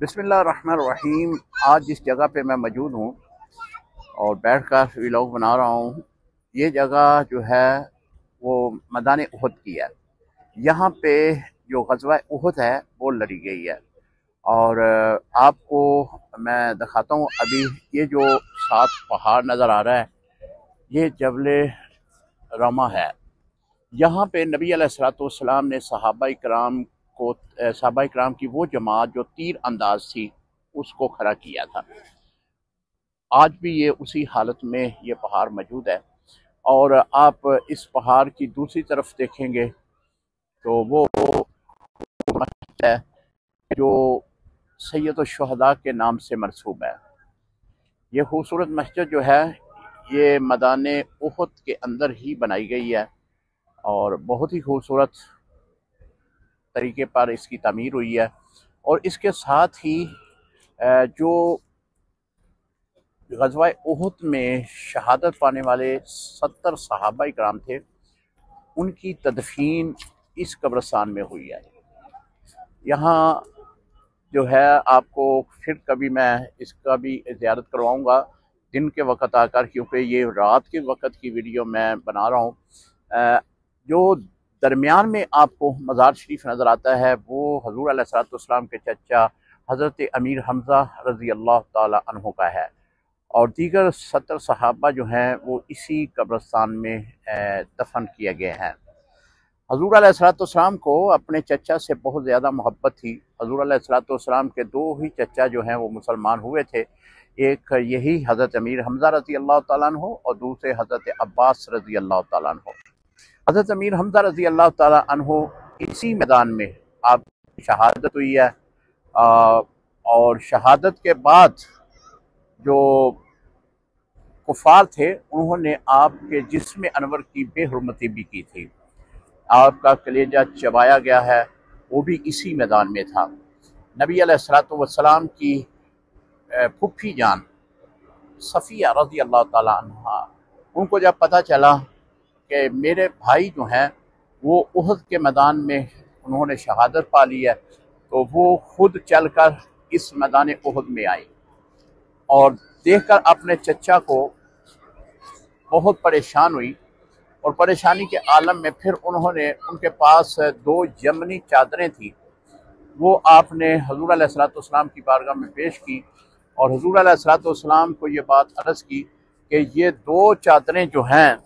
बिस्मिल्लाहिर्रहमानिर्रहीम। आज जिस जगह पे मैं मौजूद हूँ और बैठकर व्लॉग बना रहा हूँ, ये जगह जो है वो मैदान उहद की है। यहाँ पे जो ग़ज़वा उहद है वो लड़ी गई है और आपको मैं दिखाता हूँ। अभी ये जो सात पहाड़ नज़र आ रहा है, ये जबल रमा है। यहाँ पे नबी अलैहिस्सलाम ने सहाबा इकराम की वो जमात जो तीर अंदाज थी उसको खड़ा किया था। आज भी ये उसी हालत में ये पहाड़ मौजूद है और आप इस पहाड़ की दूसरी तरफ देखेंगे तो वो मस्जिद है जो सैयदुश्शुहदा के नाम से मंसूब है। ये खूबसूरत मस्जिद जो है ये मैदान उहद के अंदर ही बनाई गई है और बहुत ही खूबसूरत तरीके पर इसकी तामीर हुई है। और इसके साथ ही जो ग़ज़वा उहद में शहादत पाने वाले 70 सहाबा इकराम थे, उनकी तदफीन इस कब्रिस्तान में हुई है। यहाँ जो है आपको फिर कभी मैं इसका भी ज़ियारत करवाऊँगा दिन के वक़्त आकर, क्योंकि ये रात के वक़्त की वीडियो मैं बना रहा हूँ। जो दरमियान में आपको मज़ार शरीफ नज़र आता है वो हज़ूर अलैहिस्सलाम के चचा हज़रत अमीर हमज़ा रज़ी अल्लाह ताला अन्हु का है और दीगर 70 सहाबा जो हैं वो इसी कब्रिस्तान में दफन किए गए हैं। हज़ूर अलैहिस्सलाम को अपने चचा से बहुत ज़्यादा मोहब्बत थी। हज़ूर अलैहिस्सलाम के दो ही चचा जो हैं वो मुसलमान हुए थे, एक यही हज़रत अमीर हमज़ा रज़ी अल्लाह ताला अन्हु और दूसरे हज़रत अब्बास रज़ी अल्लाह ताला अन्हु। हज़रत अमीर हमज़ा रज़ी अल्लाह ताला अन्हु इसी मैदान में आप शहादत हुई है और शहादत के बाद जो कुफ़ार थे उन्होंने आपके जिस्म अनवर की बेहुरमती भी की थी। आपका कलेजा चबाया गया है, वो भी इसी मैदान में था। नबी अलैहिस्सलाम की फुफ्फी जान सफ़िया रज़ी अल्लाह ताला अन्हा, उनको जब पता चला कि मेरे भाई जो हैं वो उहद के मैदान में उन्होंने शहादत पा ली है, तो वो खुद चलकर इस मैदान उहद में आई और देखकर अपने चचा को बहुत परेशान हुई और परेशानी के आलम में फिर उन्होंने, उनके पास दो यमनी चादरें थी, वो आपने हज़ूर अलैहिस्सलाम की बारगाह में पेश की और हज़ूर अलैहिस्सलाम को ये बात अर्ज़ की कि ये दो चादरें जो हैं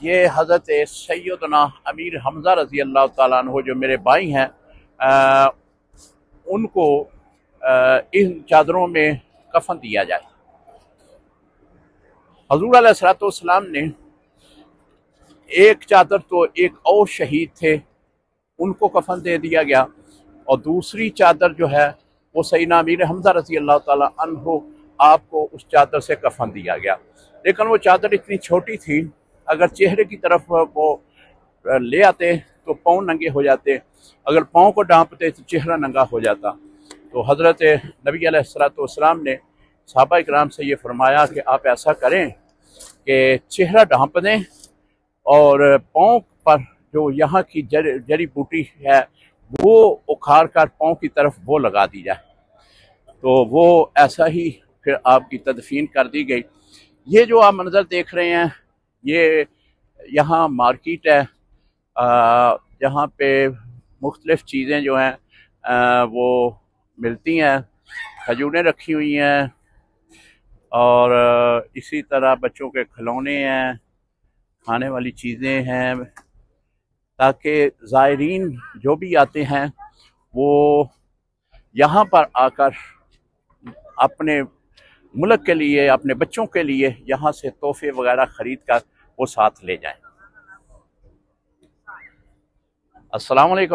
ये हज़रत सैयदना अमीर हमज़ा रज़ी अल्लाह ताला अन्हु जो मेरे भाई हैं उनको इन चादरों में कफन दिया जाए। हज़ूर अलैहिस्सलाम ने एक चादर तो एक और शहीद थे उनको कफन दे दिया गया और दूसरी चादर जो है वो सैयदना अमीर हमज़ा रज़ी अल्लाह ताला अन्हु आपको उस चादर से कफन दिया गया। लेकिन वो चादर इतनी छोटी थी, अगर चेहरे की तरफ वो ले आते तो पाँव नंगे हो जाते, अगर पाँव को ढांपते तो चेहरा नंगा हो जाता। तो हज़रत नबी अलैहिस्सलाम ने सहाबा इकराम से ये फरमाया कि आप ऐसा करें कि चेहरा ढांप दें और पाँव पर जो यहाँ की जड़ी बूटी है वो उखाड़ कर पाँव की तरफ वो लगा दी जाए। तो वो ऐसा ही फिर आपकी तदफीन कर दी गई। ये जो आप मंजर देख रहे हैं ये यहाँ मार्केट है जहाँ पे मुख्तलिफ़ चीज़ें जो हैं वो मिलती हैं। खजूरें रखी हुई हैं और इसी तरह बच्चों के खिलौने हैं, खाने वाली चीज़ें हैं, ताकि ज़ायरीन जो भी आते हैं वो यहाँ पर आकर अपने मुल्क के लिए, अपने बच्चों के लिए यहाँ से तोहफे वगैरह ख़रीद कर वो साथ ले जाएं। अस्सलाम वालेकुम।